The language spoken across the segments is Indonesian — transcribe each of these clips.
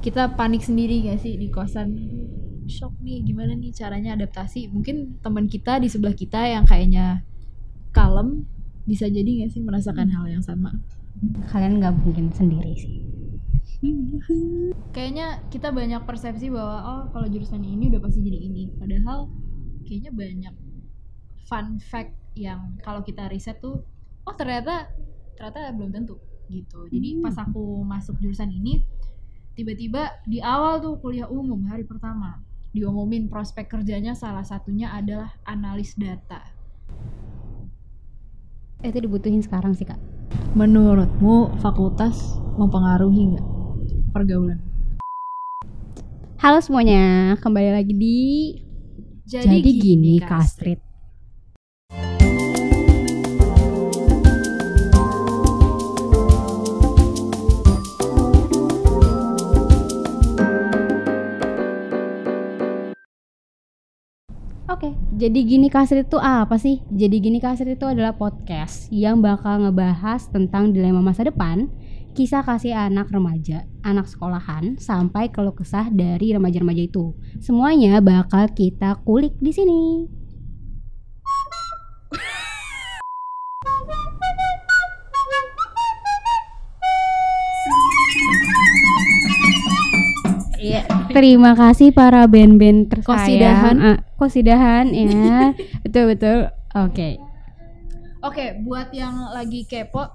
kita panik sendiri gak sih di kosan, shock nih gimana nih caranya adaptasi. Mungkin teman kita di sebelah kita yang kayaknya kalem bisa jadi gak sih merasakan hal yang sama. Kalian nggak mungkin sendiri sih. Kayaknya kita banyak persepsi bahwa oh kalau jurusan ini udah pasti jadi ini, padahal kayaknya banyak fun fact yang kalau kita riset tuh oh ternyata belum tentu gitu. Jadi pas aku masuk jurusan ini tiba-tiba di awal tuh kuliah umum hari pertama diumumin prospek kerjanya salah satunya adalah analis data. Itu dibutuhin sekarang sih Kak. Menurutmu fakultas mempengaruhi nggak pergaulan? Halo semuanya, kembali lagi di Jadi gini Kak Astrid. Oke, jadi gini Kak Astrid itu apa sih? Jadi gini Kak Astrid itu adalah podcast yang bakal ngebahas tentang dilema masa depan, kisah kasih anak remaja, anak sekolahan, sampai keluh kesah dari remaja-remaja itu. Semuanya bakal kita kulik di sini. Iya, terima kasih para band-band tersayang. Kosidahan ya. Betul. Oke, buat yang lagi kepo,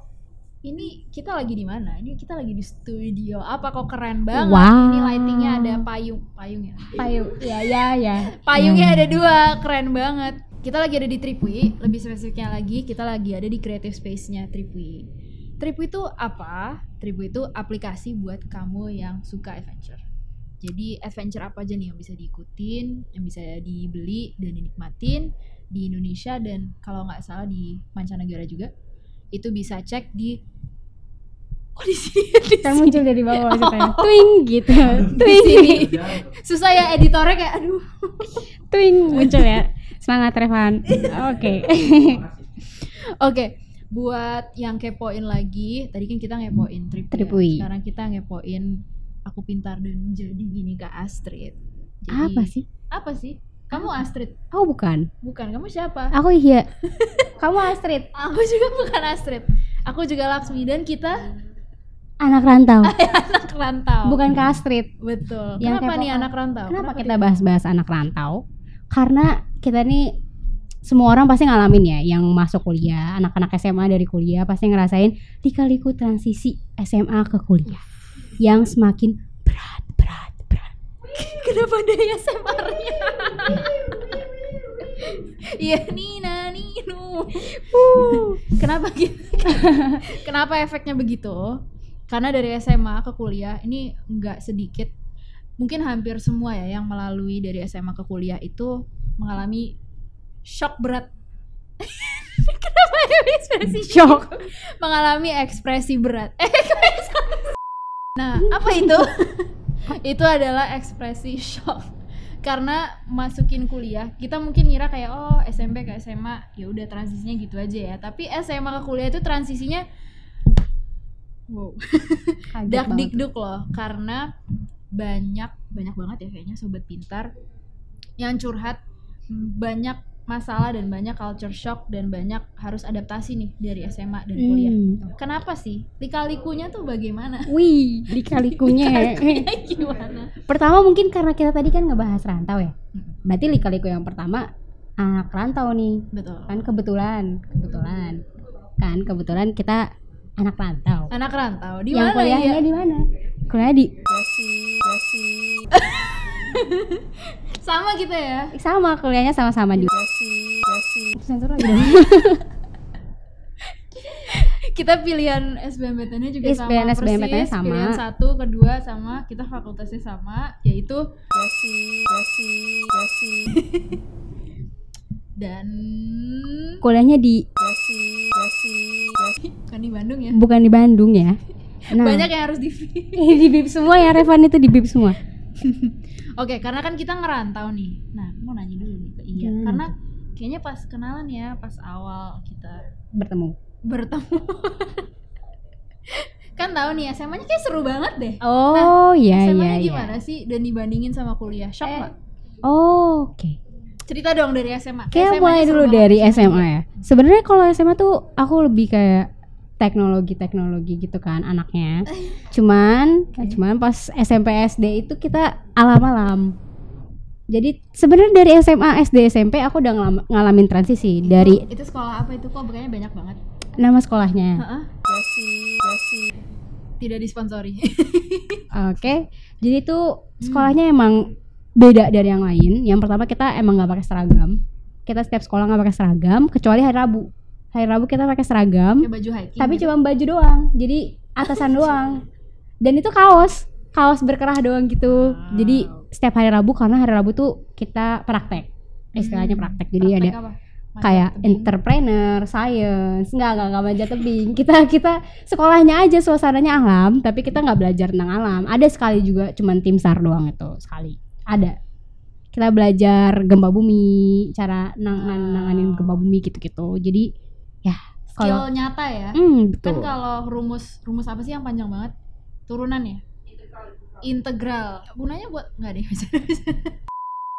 ini kita lagi di mana? Ini kita lagi di studio. Apa kok keren banget? Wow. Ini lightingnya ada payung ya. Payung. Ya. Payungnya ada 2, keren banget. Kita lagi ada di Tripwi, lebih spesifiknya lagi kita lagi ada di creative space-nya Tripwi. Tripwi itu apa? Tripwi itu aplikasi buat kamu yang suka adventure. Jadi adventure apa aja nih yang bisa diikutin, yang bisa dibeli dan dinikmatin di Indonesia dan kalau nggak salah di mancanegara juga. Itu bisa cek di di sini. Kan muncul dari bawah maksudnya. Twing gitu. Twing. Sini. Susah ya editornya kayak aduh. Twing muncul ya. Semangat Revan. Oke. Buat yang kepoin lagi, tadi kan kita ngepoin Tripwi. Sekarang kita ngepoin Aku Pintar dan Jadi Gini Kak Astrid. Jadi, Apa sih? Kamu Astrid? Oh bukan, kamu siapa? aku Ihya. Kamu Astrid. Aku juga bukan Astrid. Aku juga Laksmi dan kita anak rantau. anak rantau. Bukan Kak Astrid. Betul. Yang Kenapa kepo nih anak rantau? Kenapa kita bahas-bahas anak rantau? Karena kita nih semua orang pasti ngalamin ya, yang masuk kuliah, anak-anak SMA dari kuliah pasti ngerasain lika-liku transisi SMA ke kuliah yang semakin berat. Kenapa ada ASMR-nya? Iya, Nino. Kenapa gitu? Kenapa efeknya begitu? Karena dari SMA ke kuliah ini enggak sedikit, mungkin hampir semua ya yang melalui dari SMA ke kuliah itu mengalami shock berat. Kenapa ada ekspresi Shock? Mengalami ekspresi berat. Nah, apa itu? Itu adalah ekspresi shock. Karena masukin kuliah, kita mungkin ngira kayak oh SMP ke SMA ya udah transisinya gitu aja ya. Tapi SMA ke kuliah itu transisinya wow. Dak-dikduk loh, karena banyak banget ya kayaknya sobat pintar yang curhat, banyak masalah dan banyak culture shock dan banyak harus adaptasi nih dari SMA dan kuliah. Kenapa sih? Lika-likunya tuh bagaimana? Wih, lika-likunya gimana? Pertama mungkin karena kita tadi kan ngebahas rantau ya. Berarti lika-liku yang pertama anak rantau nih. Betul. Kan kebetulan kita anak rantau. Anak rantau. Di yang mana kuliahnya di mana? Kuliah di Jasi. Sama kita ya. Sama, kuliahnya sama-sama di Jasi. Sensor lagi dong. Kita pilihan SBMPTN-nya juga sama persis. SBMPTN-nya sama. Pilihan 1, kedua sama. Kita fakultasnya sama, yaitu Jasi. Dan kuliahnya di Jasi. Kan di Bandung ya? Bukan di Bandung ya. Nah, banyak yang harus di bip semua ya, Revan itu di bip semua. Oke, karena kan kita ngerantau nih. Nah, mau nanya dulu nih ke Iya. Karena kayaknya pas kenalan ya, pas awal kita bertemu. kan tahu nih SMA-nya kayak seru banget deh. Oh iya iya SMA-nya iya. gimana sih dan dibandingin sama kuliah? Shock nggak? Oh, oke. Cerita dong dari SMA. Kayak SMA-nya mulai seru dulu banget dari di sana. SMA ya. Sebenarnya kalau SMA tuh aku lebih kayak teknologi gitu kan anaknya. Cuman pas SMP SD itu kita alam-alam. Jadi sebenarnya dari SMA SD SMP aku udah ngalamin transisi dari Itu sekolah apa itu kok bukannya banyak banget? nama sekolahnya. Heeh. Jasi. Tidak disponsori. Oke. Jadi tuh sekolahnya emang beda dari yang lain. Yang pertama kita emang nggak pakai seragam. Kita setiap sekolah nggak pakai seragam kecuali hari Rabu. Hari Rabu kita pakai seragam. Kayak baju hiking. Tapi gitu. cuma baju doang. Jadi atasan doang. Dan itu kaos berkerah doang gitu. Jadi setiap hari Rabu karena hari Rabu tuh kita praktek. Istilahnya praktek. Jadi Praktek ada apa? kayak entrepreneur, science, enggak manjat tebing. Kita sekolahnya aja suasananya alam, tapi kita nggak belajar tentang alam. Ada sekali juga cuman tim SAR doang itu sekali. Ada. Kita belajar gempa bumi, cara nanganin gempa bumi gitu-gitu. Jadi ya Skill nyata ya. betul. Kan kalau rumus apa sih yang panjang banget? Turunan ya? Integral. Gunanya buat nggak deh.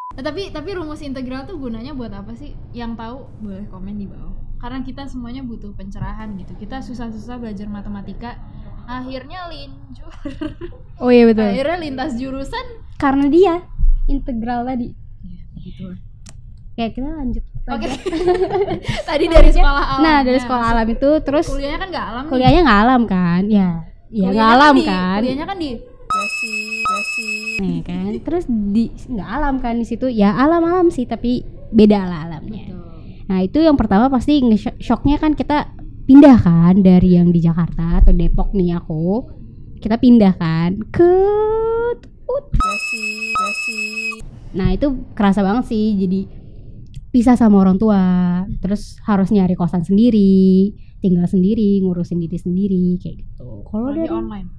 Nah, tapi rumus integral tuh gunanya buat apa sih? Yang tahu boleh komen di bawah. Karena kita semuanya butuh pencerahan gitu. Kita susah-susah belajar matematika, akhirnya linjur. Oh iya betul. Akhirnya lintas jurusan. Karena dia integral tadi. Ya, begitu. Kayak kita lanjut. Oke. Tadi dari sekolah alam. Nah, dari sekolah alam itu terus kuliahnya kan nggak alam. kuliahnya nggak alam kan? Ya nggak alam kan? Kuliahnya kan di Jasi. Nih kan, terus di nggak alam kan di situ ya alam sih tapi beda lah alamnya. Betul. Nah itu yang pertama pasti shocknya kan kita pindah kan dari yang di Jakarta atau Depok nih kita pindah kan ke Jasi. Nah itu kerasa banget sih jadi pisah sama orang tua, terus harus nyari kosan sendiri, tinggal sendiri, ngurusin diri sendiri kayak gitu. Kalau Lagi dari online.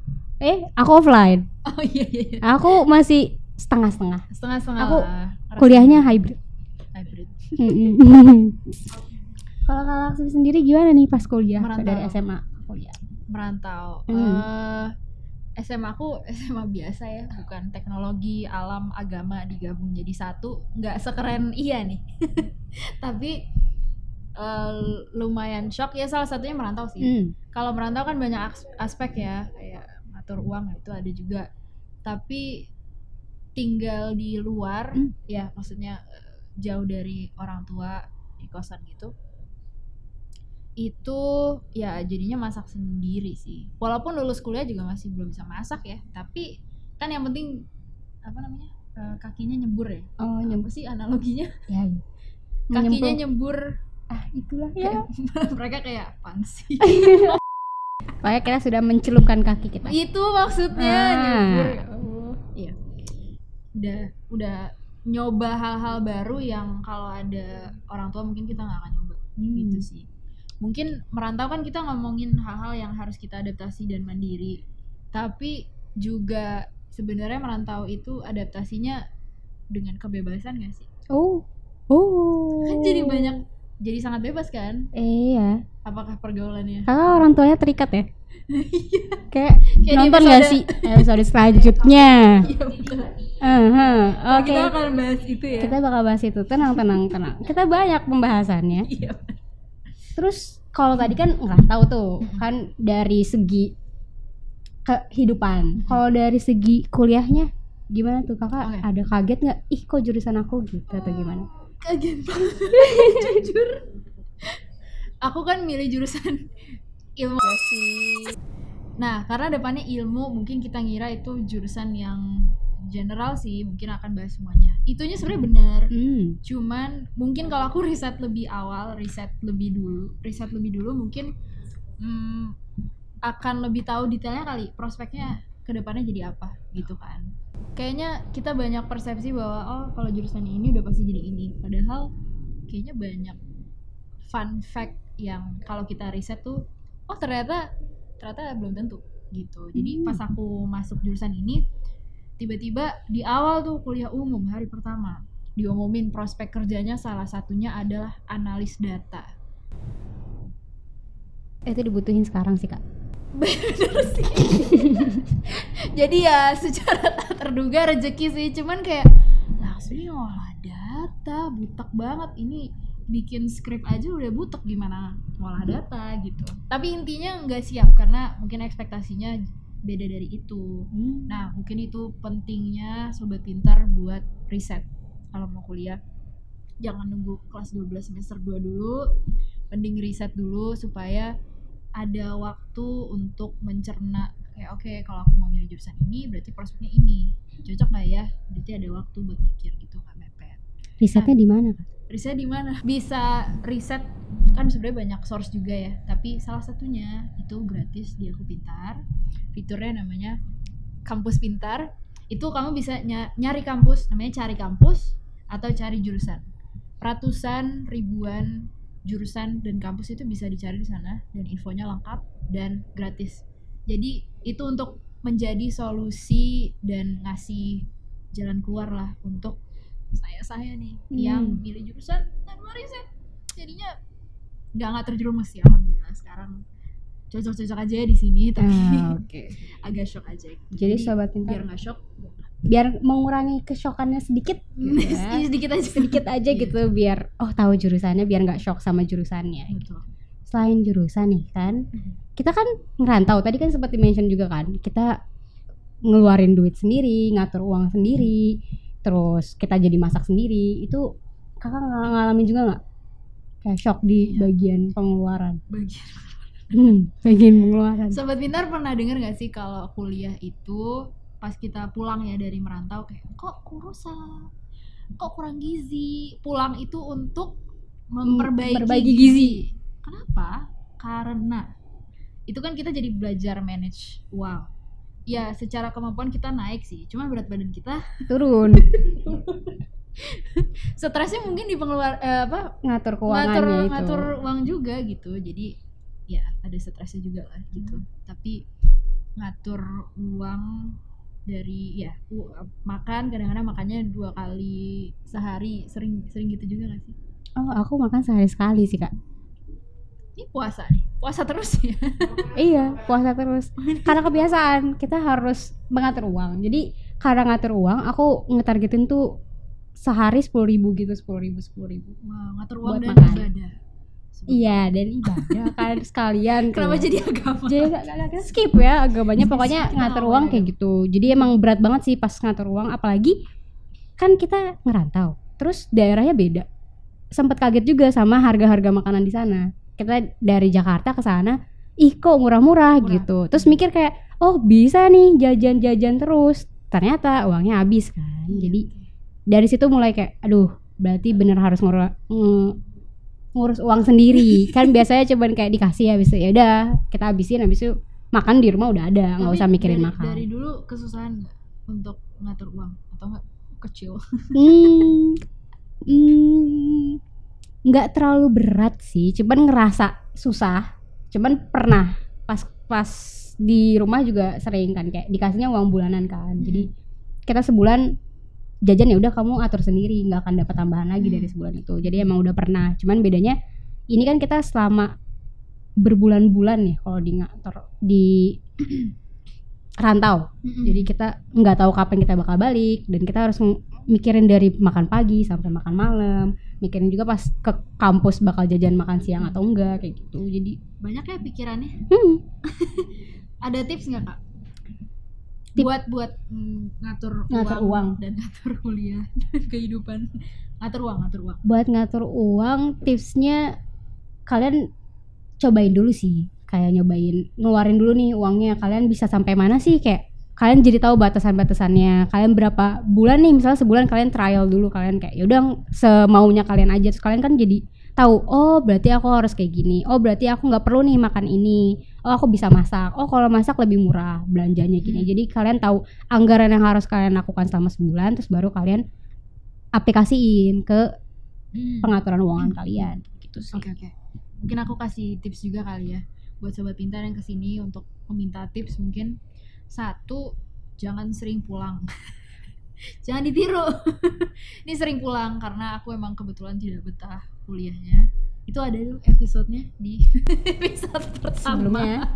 Aku offline. Oh iya. Aku masih setengah-setengah. Setengah-setengah. Aku lah. kuliahnya hybrid. Kalau Laksmi sendiri gimana nih pas kuliah? Merantau. Dari SMA kuliah? Merantau. SMA aku SMA biasa ya, bukan teknologi, alam, agama digabung jadi satu. Nggak sekeren iya nih. Tapi lumayan shock ya, salah satunya merantau sih. Kalau merantau kan banyak aspek ya, kayak ngatur uang itu ada juga. Tapi tinggal di luar ya, maksudnya jauh dari orang tua di kosan gitu, itu ya jadinya masak sendiri sih. Walaupun lulus kuliah juga masih belum bisa masak ya, tapi kan yang penting apa namanya, kakinya nyembur ya. Apa sih analoginya? Ya, Kakinya nyembur. Itulah ya. Mereka kayak apaan sih? Pokoknya kita sudah mencelupkan kaki kita. Itu maksudnya nyembur. Ya Allah. Iya. Udah nyoba hal-hal baru yang kalau ada orang tua mungkin kita nggak akan nyoba. Gitu sih. Mungkin merantau kan kita ngomongin hal-hal yang harus kita adaptasi dan mandiri. Tapi juga sebenarnya merantau itu adaptasinya dengan kebebasan nggak sih? Kan jadi sangat bebas kan? Iya. Apakah pergaulannya? Kalau orang tuanya terikat ya? Kayak nonton nggak sih episode selanjutnya? Iya betul. Oke. Kita akan bahas itu ya. Kita bakal bahas itu. Tenang. Kita banyak pembahasannya. Iya. Terus kalau tadi kan ngerantau tuh kan dari segi kehidupan. Kalau dari segi kuliahnya gimana tuh kakak? Oke. Ada kaget nggak? Ih kok jurusan aku gitu atau gimana? Kaget banget. Jujur. Aku kan milih jurusan ilmu. Nah karena depannya ilmu, mungkin kita ngira itu jurusan yang general sih, mungkin akan bahas semuanya. Itunya sebenarnya benar. Cuman mungkin kalau aku riset lebih dulu mungkin akan lebih tahu detailnya kali, prospeknya kedepannya jadi apa gitu kan. Kayaknya kita banyak persepsi bahwa kalau jurusan ini udah pasti jadi ini, padahal kayaknya banyak fun fact yang kalau kita riset tuh ternyata belum tentu gitu. Jadi pas aku masuk jurusan ini, tiba-tiba di awal tuh kuliah umum hari pertama diumumin prospek kerjanya salah satunya adalah analis data. Itu dibutuhin sekarang sih kak. Bener sih. Jadi ya secara tak terduga rezeki sih, cuman kayak langsung ngolah data, butek banget ini, bikin skrip aja udah butek, gimana ngolah data gitu. Tapi intinya nggak siap karena mungkin ekspektasinya beda dari itu. Nah mungkin itu pentingnya sobat pintar buat riset kalau mau kuliah. Jangan nunggu kelas 12 semester 2 dulu, mending riset dulu supaya ada waktu untuk mencerna kayak oke, kalau aku mau milih jurusan ini berarti prospeknya ini, cocok nggak ya, berarti ada waktu buat mikir gitu, nggak mepet. Risetnya di mana, Kak? Riset di mana? Bisa riset kan sebenarnya banyak source juga ya, tapi salah satunya itu gratis di Aku Pintar, fiturnya namanya Kampus Pintar. Itu kamu bisa nyari kampus, namanya cari kampus atau cari jurusan. Ratusan ribuan jurusan dan kampus itu bisa dicari di sana dan infonya lengkap dan gratis. Jadi itu untuk menjadi solusi dan ngasih jalan keluar lah untuk saya nih yang milih jurusan tanpa riset. Jadinya nggak terjerumus ya, alhamdulillah sekarang cocok-cocok aja di sini, tapi agak shock aja. Jadi sobat pintar biar nggak shock, biar mengurangi kesyokannya sedikit gitu ya. sedikit aja gitu, biar tahu jurusannya, biar nggak shock sama jurusannya. Betul. Selain jurusan nih kan, kita kan ngerantau, tadi kan sempat di-mention juga kan, kita ngeluarin duit sendiri, ngatur uang sendiri, terus kita jadi masak sendiri. Itu kakak ngalamin juga nggak kayak shock di bagian pengeluaran? Bagian pengeluaran. Sobat pintar pernah dengar nggak sih kalau kuliah itu pas kita pulang ya dari merantau kayak kok kurusan, kok kurang gizi. Pulang itu untuk memperbaiki gizi. Kenapa? Karena itu kan kita jadi belajar manage uang. Ya secara kemampuan kita naik sih, cuma berat badan kita turun. Stresnya mungkin di ngatur keuangannya itu. Ngatur uang juga gitu. Jadi ya ada stresnya juga lah gitu. Tapi ngatur uang dari makan, kadang-kadang makannya 2 kali sehari, sering gitu juga gak sih? Aku makan sehari sekali sih, Kak. Ini puasa terus ya? Iya, puasa terus. Karena kebiasaan, kita harus mengatur uang. Jadi karena ngatur uang, aku ngetargetin tuh sehari 10.000 gitu, 10.000. Wah, ngatur uang buat dan makan. ibadah. Iya, dan ibadah kan sekalian. Kenapa jadi agama? Jadi kita skip ya agamanya, pokoknya ngatur uang kayak gitu. Jadi emang berat banget sih pas ngatur uang, apalagi kan kita ngerantau. Terus daerahnya beda. Sempat kaget juga sama harga-harga makanan di sana. Kita dari Jakarta ke sana, kok murah-murah gitu. Terus mikir kayak, bisa nih jajan-jajan terus. Ternyata uangnya habis kan. Jadi dari situ mulai kayak, aduh, berarti bener harus ngurus uang sendiri. Kan biasanya cuman kayak dikasih, habis itu ya udah kita habisin, habis itu makan di rumah udah ada, nggak usah mikirin makan. Dari dulu kesusahan nggak untuk ngatur uang atau nggak kecil? Nggak terlalu berat sih, cuman ngerasa susah. Cuman pernah pas di rumah juga sering kan kayak dikasihnya uang bulanan kan. Jadi kita sebulan jajan ya udah kamu atur sendiri, nggak akan dapat tambahan lagi dari sebulan itu. Jadi emang udah pernah. Cuman bedanya ini kan kita selama berbulan-bulan nih kalau di ngatur di rantau. Jadi kita nggak tahu kapan kita bakal balik, dan kita harus mikirin dari makan pagi sampai makan malam, mikirin juga pas ke kampus bakal jajan makan siang atau enggak kayak gitu. Jadi banyak ya pikirannya. Ada tips nggak, Kak? Buat ngatur uang dan ngatur kuliah dan kehidupan. Ngatur uang. Buat ngatur uang, tipsnya kalian cobain dulu sih. Kayak nyobain ngeluarin dulu nih uangnya, kalian bisa sampai mana sih, kayak kalian jadi tahu batasan-batasannya. Kalian berapa bulan nih, misalnya sebulan kalian trial dulu, kalian kayak ya udah semaunya kalian aja. Terus kalian kan jadi tahu, berarti aku harus kayak gini. Berarti aku nggak perlu nih makan ini. Aku bisa masak. Kalau masak lebih murah belanjanya gini. Jadi kalian tahu anggaran yang harus kalian lakukan selama sebulan, terus baru kalian aplikasiin ke pengaturan keuangan kalian gitu sih. Oke. Mungkin aku kasih tips juga kali ya buat sobat pintar yang kesini untuk meminta tips. Mungkin 1, jangan sering pulang. Jangan ditiru. Ini sering pulang karena aku emang kebetulan tidak betah kuliahnya. Itu ada episodenya di episode pertama.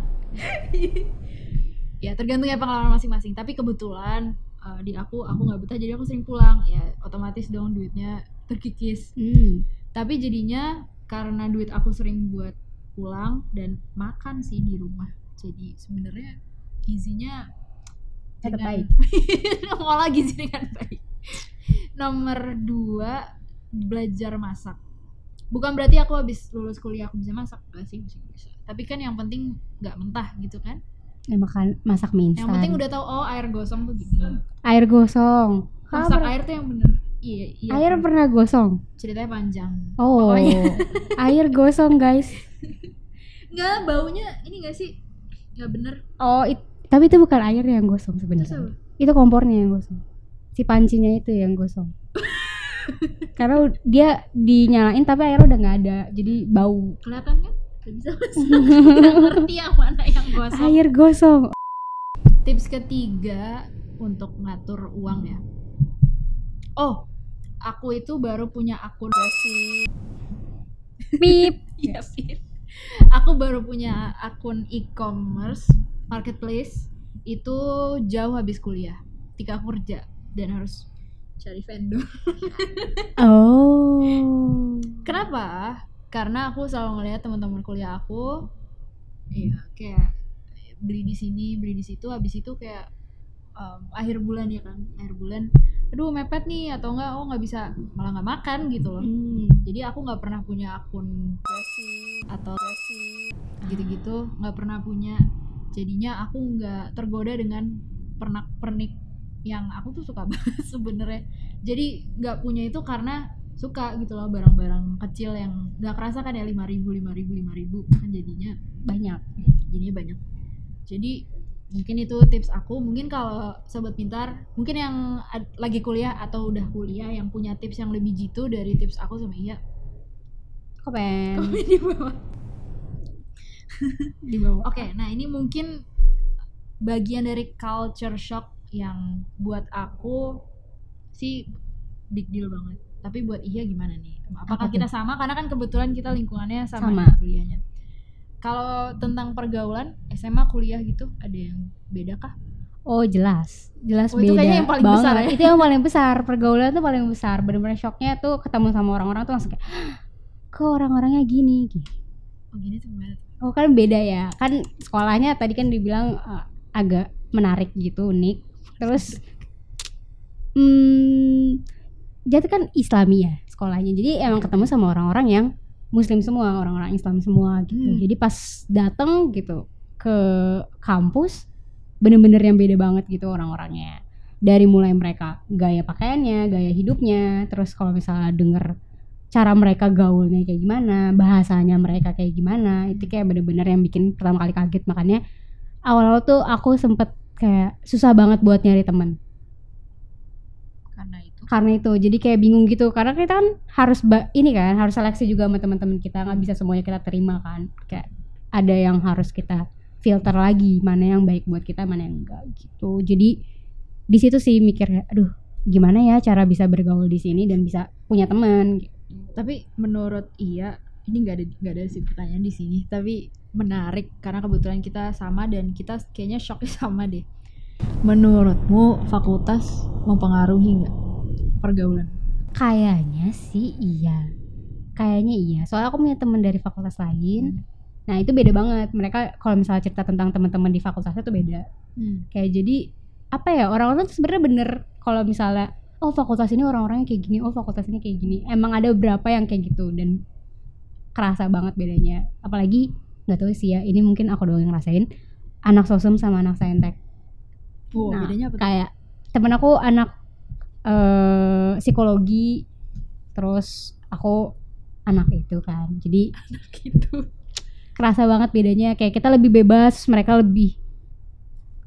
Ya tergantung ya pengalaman masing-masing, tapi kebetulan di aku nggak betah jadi aku sering pulang, ya otomatis dong duitnya terkikis. Tapi jadinya karena duit aku sering buat pulang dan makan sih di rumah, jadi sebenarnya gizinya Tetap baik. ngolah gizi dengan baik. Nomor 2, belajar masak. Bukan berarti aku habis lulus kuliah aku bisa masak, enggak sih, masih bisa. Tapi kan yang penting nggak mentah gitu kan. Ya makan masak mie Yang instan. penting udah tahu air gosong tuh gini. Air gosong. Masak air tuh yang bener. Iya. Air pernah gosong. Ceritanya panjang. Oh. Pokoknya. Air gosong, guys. Nggak, baunya ini nggak sih? Nggak bener. Oh, tapi itu bukan air yang gosong sebenarnya. Terus apa? Itu kompornya yang gosong. Si pancinya itu yang gosong. Karena dia dinyalain tapi airnya udah nggak ada, jadi bau. Kelihatan kan? Gak bisa masak. Nggak ngerti yang mana yang gosong. Air gosong. Tips ketiga untuk ngatur uang ya. Oh, aku itu baru punya akun. Pip. Iya, Pip. Aku baru punya akun e-commerce marketplace itu jauh habis kuliah. Ketika aku kerja dan harus cari vendor. Oh. Kenapa? Karena aku selalu ngeliat teman-teman kuliah aku, ya kayak beli di sini, beli di situ, habis itu kayak akhir bulan ya kan, akhir bulan, aduh mepet nih atau enggak, nggak bisa, malah nggak makan gitu loh. Jadi aku nggak pernah punya akun atau gitu-gitu, nggak pernah punya. Jadinya aku nggak tergoda dengan pernak-pernik yang aku tuh suka banget sebenarnya. Jadi nggak punya itu karena suka gitu loh, barang-barang kecil yang nggak kerasa kan ya, 5.000 kan jadinya banyak. Jadi mungkin itu tips aku. Mungkin kalau sobat pintar, mungkin yang lagi kuliah atau udah kuliah yang punya tips yang lebih jitu dari tips aku sama Iya, Komen di bawah. Di bawah. Oke, nah ini mungkin bagian dari culture shock yang buat aku sih big deal banget. Tapi buat Iya gimana nih? Apakah kita sama? Karena kan kebetulan kita lingkungannya sama. Kuliahnya. Kalau tentang pergaulan SMA kuliah gitu, ada yang beda kah? Oh jelas Oh, beda. itu kayaknya yang paling banget. besar ya? Itu yang paling besar, pergaulan tuh paling besar. Bener-bener shocknya tuh ketemu sama orang-orang tuh langsung kayak, kok orang-orangnya gini. Oh gini tuh gimana? Oh kan beda ya, kan sekolahnya tadi kan dibilang agak menarik gitu, unik. Terus dia tuh kan Islami ya sekolahnya, jadi emang ketemu sama orang-orang yang Muslim semua, orang-orang Islam semua gitu. Jadi pas dateng gitu ke kampus, bener-bener yang beda banget gitu orang-orangnya. Dari mulai mereka gaya pakaiannya, gaya hidupnya, terus kalau misalnya denger cara mereka gaulnya kayak gimana, bahasanya mereka kayak gimana, itu kayak bener-bener yang bikin pertama kali kaget. Makanya awal-awal tuh aku sempet kayak susah banget buat nyari temen. Karena itu jadi kayak bingung gitu, karena kita kan harus harus seleksi juga sama teman-teman kita, nggak bisa semuanya kita terima kan, kayak ada yang harus kita filter lagi, mana yang baik buat kita, mana yang enggak gitu. Jadi di situ sih mikirnya, aduh gimana ya cara bisa bergaul di sini dan bisa punya teman gitu. Tapi menurut Iya, ini nggak ada sih pertanyaan di sini, tapi menarik karena kebetulan kita sama dan kita kayaknya shocknya sama deh. Menurutmu fakultas mempengaruhi nggak pergaulan? Kayaknya sih iya. Soalnya aku punya teman dari fakultas lain. Nah itu beda banget. Mereka kalau misalnya cerita tentang teman-teman di fakultasnya tuh beda. Kayak jadi apa ya, orang-orang tuh sebenarnya bener kalau misalnya oh fakultas ini orang-orangnya kayak gini, oh fakultas ini kayak gini. Emang ada beberapa yang kayak gitu dan kerasa banget bedanya. Apalagi nggak tahu sih ya, ini mungkin aku doang yang ngerasain, anak sosum sama anak saintek. Nah, Bedanya apa? Kayak temen aku anak psikologi, terus aku anak itu kan, jadi gitu. kerasa banget bedanya. Kayak kita lebih bebas, mereka lebih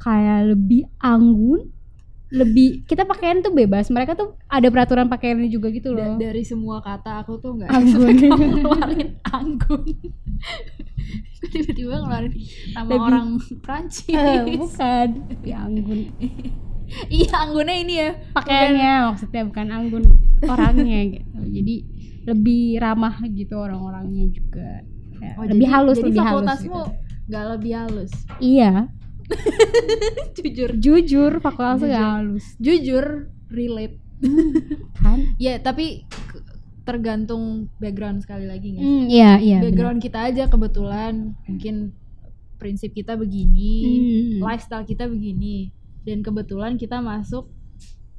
kayak lebih anggun, lebih kita pakaian tuh bebas, mereka tuh ada peraturan pakaiannya juga gitu loh. Dari semua kata aku tuh nggak anggun ngeluarin anggun. Tiba-tiba ngeluarin nama orang Prancis. Bukan, tapi anggun. Iya, anggunnya ini ya pakaiannya, maksudnya bukan anggun orangnya gitu. Jadi lebih ramah gitu orang-orangnya juga ya, lebih halus. Jadi lebih fakultasmu halus gitu. nggak lebih halus. Iya, Jujur fakultas Jujur. gak halus jujur relate kan. ya, tapi tergantung background sekali lagi nggak sih? Iya benar. Background kita aja kebetulan mungkin prinsip kita begini, lifestyle kita begini, dan kebetulan kita masuk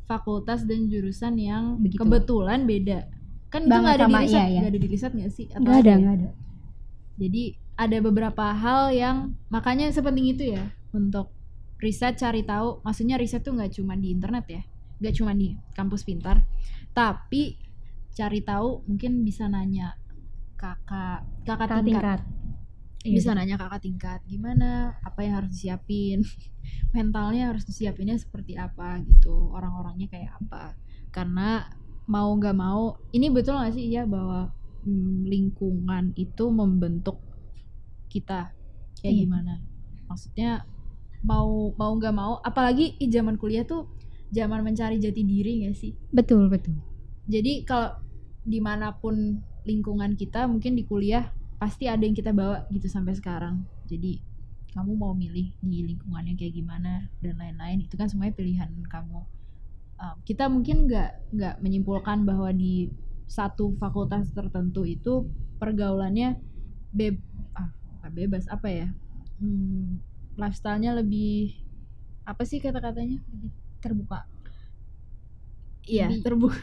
fakultas dan jurusan yang Begitu. kebetulan beda kan. Itu Banget nggak ada di sama, riset, iya. nggak ada di riset nggak sih? Atau Nggak ada, ya? nggak ada. Jadi ada beberapa hal yang makanya sepenting itu ya untuk riset, cari tahu. Maksudnya riset tuh nggak cuma di internet ya, nggak cuma di kampus pintar, tapi cari tahu mungkin bisa nanya kakak tingkat. Iya. Bisa nanya kakak tingkat gimana, apa yang harus disiapin, mentalnya harus disiapinnya seperti apa gitu, orang-orangnya kayak apa. Karena mau nggak mau, ini betul nggak sih ya bahwa lingkungan itu membentuk kita kayak Iya. gimana. Maksudnya mau nggak mau, apalagi zaman kuliah tuh zaman mencari jati diri nggak sih? Betul. Jadi kalau dimanapun lingkungan kita, mungkin di kuliah pasti ada yang kita bawa gitu sampai sekarang. Jadi kamu mau milih di lingkungan yang kayak gimana dan lain-lain, itu kan semuanya pilihan kamu. Kita mungkin nggak menyimpulkan bahwa di satu fakultas tertentu itu pergaulannya bukan bebas, apa ya, lifestyle-nya lebih, apa sih kata-katanya, lebih Terbuka. iya, Lebih- terbuka,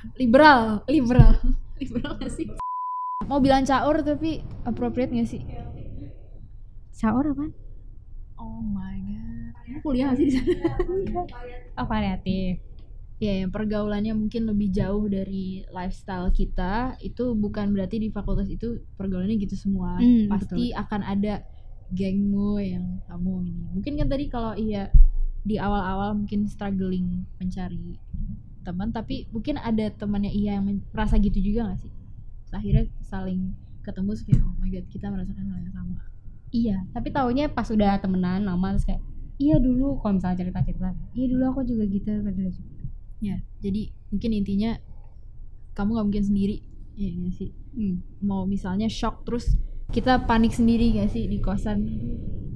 liberal nggak sih? Mau bilang caur tapi appropriate nggak sih? Saur apa? Oh my god, kamu kuliah nggak sih di sana? Oh, variatif. Ya, yang pergaulannya mungkin lebih jauh dari lifestyle kita, itu bukan berarti di fakultas itu pergaulannya gitu semua. Pasti akan ada gengmu yang kamu ini. Mungkin kan tadi kalau iya di awal-awal mungkin struggling mencari teman, tapi mungkin ada temannya iya yang merasa gitu juga nggak sih? Terus akhirnya saling ketemu terus kayak oh my god, kita merasakan hal yang sama. Iya, tapi taunya pas udah temenan lama terus kayak iya dulu kalau misalnya cerita iya dulu aku juga gitu padahal. Ya, jadi mungkin intinya kamu nggak mungkin sendiri, ya nggak sih? Mau misalnya shock terus kita panik sendiri nggak sih di kosan?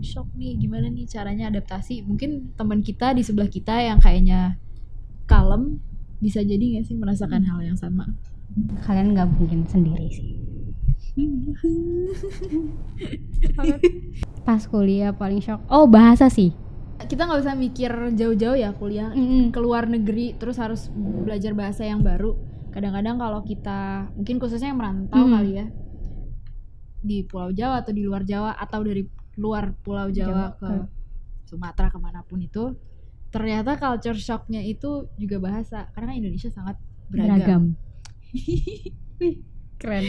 Shock nih, gimana nih caranya adaptasi? Mungkin teman kita di sebelah kita yang kayaknya kalem bisa jadi nggak sih merasakan hal yang sama? Kalian nggak mungkin sendiri sih. Pas kuliah paling shock. Oh, bahasa sih. Kita nggak usah mikir jauh-jauh ya kuliah ke luar negeri terus harus belajar bahasa yang baru. Kadang-kadang kalau kita mungkin khususnya yang merantau kali ya di Pulau Jawa atau di luar Jawa atau dari luar Pulau Jawa ke Sumatera kemanapun itu, ternyata culture shocknya itu juga bahasa, karena Indonesia sangat beragam. Keren.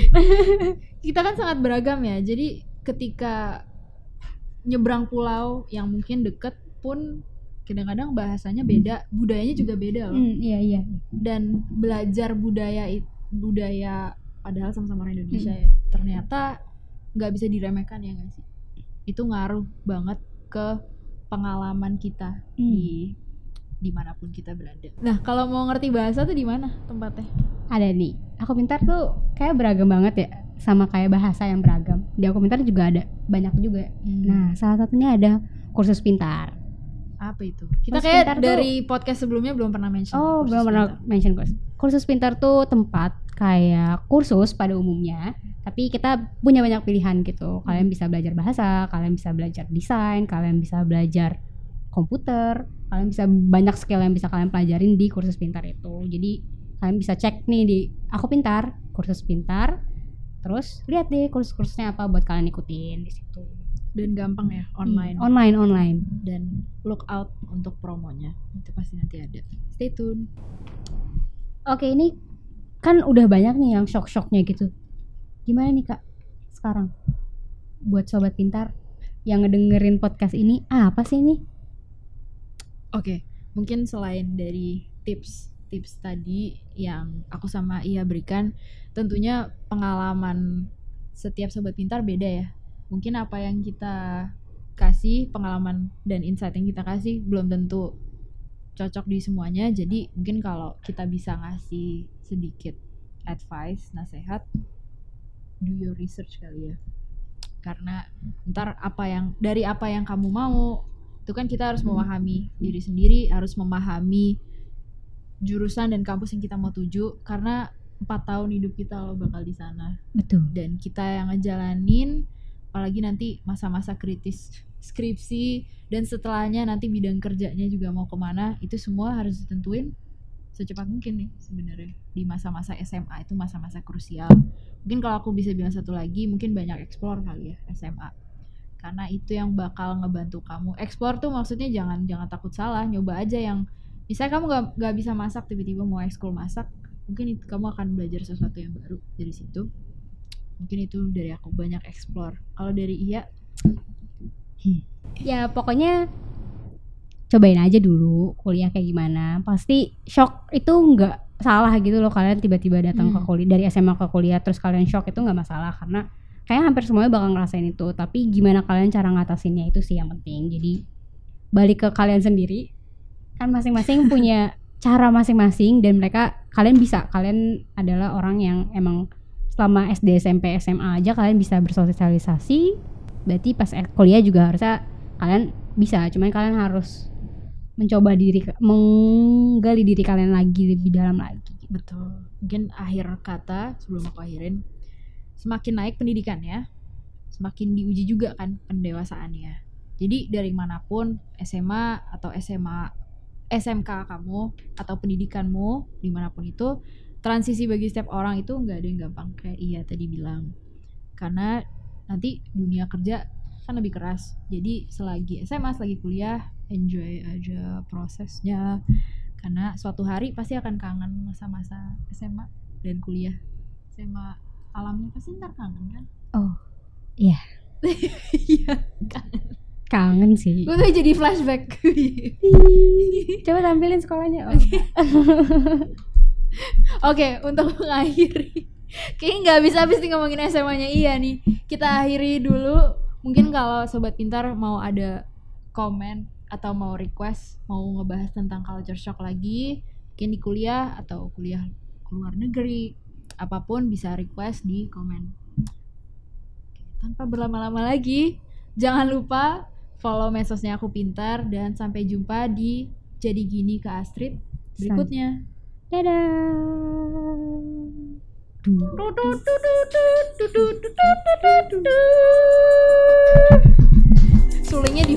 Kita kan sangat beragam ya, jadi ketika nyebrang pulau yang mungkin deket pun kadang-kadang bahasanya beda, budayanya juga beda loh. Iya. Dan belajar budaya padahal sama-sama orang Indonesia ya, ternyata nggak bisa diremehkan ya nggak sih? Itu ngaruh banget ke pengalaman kita di dimanapun kita berada. Nah, kalau mau ngerti bahasa tuh di mana tempatnya? Ada nih. Aku Pintar tuh kayak beragam banget ya, sama kayak bahasa yang beragam. Di Aku Pintar juga ada banyak juga. Nah, salah satunya ada kursus pintar. Apa itu? Kita Kursus kayak pintar dari podcast sebelumnya belum pernah mention. Oh, belum pernah mention kursus. Kursus pintar tuh tempat kayak kursus pada umumnya, tapi kita punya banyak pilihan gitu. Kalian bisa belajar bahasa, kalian bisa belajar desain, kalian bisa belajar komputer, kalian bisa banyak skill yang bisa kalian pelajarin di kursus pintar itu. Jadi kalian bisa cek nih di Aku Pintar, kursus pintar, terus lihat deh kursus-kursusnya apa buat kalian ikutin di situ. Dan gampang ya, online. Online. Dan look out untuk promonya, itu pasti nanti ada. Stay tune. Oke, ini kan udah banyak nih yang shock-shocknya gitu. Gimana nih Kak sekarang buat sobat pintar yang ngedengerin podcast ini, apa sih ini? Oke, mungkin selain dari tips tadi yang aku sama Iya berikan, tentunya pengalaman setiap sobat pintar beda ya. Mungkin apa yang kita kasih, pengalaman dan insight yang kita kasih belum tentu cocok di semuanya. Jadi mungkin kalau kita bisa ngasih sedikit advice, nasihat, do your research kali ya. karena ntar dari apa yang kamu mau itu kan kita harus memahami diri sendiri, harus memahami jurusan dan kampus yang kita mau tuju, karena 4 tahun hidup kita lo bakal di sana. Betul. Dan kita yang ngejalanin, apalagi nanti masa-masa kritis skripsi dan setelahnya nanti bidang kerjanya juga mau kemana, itu semua harus ditentuin secepat mungkin nih sebenarnya. Di masa-masa SMA itu masa-masa krusial. Mungkin kalau aku bisa bilang satu lagi, mungkin banyak explore kali ya SMA, karena itu yang bakal ngebantu kamu. Explore tuh maksudnya jangan takut salah, nyoba aja. Yang misalnya kamu gak bisa masak, tiba-tiba mau ekskul masak, mungkin itu kamu akan belajar sesuatu yang baru dari situ. Mungkin itu dari aku, banyak explore. Kalau dari Iya ya pokoknya cobain aja dulu kuliah kayak gimana. Pasti shock itu nggak salah gitu loh, kalian tiba-tiba datang ke kuliah dari SMA ke kuliah terus kalian shock, itu nggak masalah karena kayaknya hampir semuanya bakal ngerasain itu. Tapi gimana kalian cara ngatasinnya itu sih yang penting. Jadi balik ke kalian sendiri, kan masing-masing punya cara masing-masing dan kalian adalah orang yang emang selama SD, SMP, SMA aja kalian bisa bersosialisasi. Berarti pas kuliah juga harusnya kalian bisa, cuman kalian harus mencoba menggali diri kalian lagi lebih dalam lagi. Betul. Mungkin akhir kata sebelum aku akhirin, semakin naik pendidikannya, semakin diuji juga kan pendewasaannya. Jadi dari manapun, SMA atau SMK kamu atau pendidikanmu dimanapun itu, transisi bagi setiap orang itu nggak ada yang gampang kayak Iya tadi bilang, karena nanti dunia kerja kan lebih keras. Jadi selagi SMA, selagi kuliah, enjoy aja prosesnya, karena suatu hari pasti akan kangen masa-masa SMA dan kuliah. SMA alamnya pasti ntar kangen kan? Oh iya. Iya kangen sih. Gue tuh jadi flashback. Coba tampilin sekolahnya. Oke, untuk mengakhiri, kayaknya nggak habis-habis nih ngomongin SMA-nya Iya nih. Kita akhiri dulu. Mungkin kalau Sobat Pintar mau ada komen atau mau request, mau ngebahas tentang culture shock lagi, mungkin di kuliah atau kuliah luar negeri, apapun bisa request di komen. Tanpa berlama-lama lagi, jangan lupa follow medsosnya Aku Pintar, dan sampai jumpa di Jadi Gini ke Astrid berikutnya. Dadah. Sulingnya di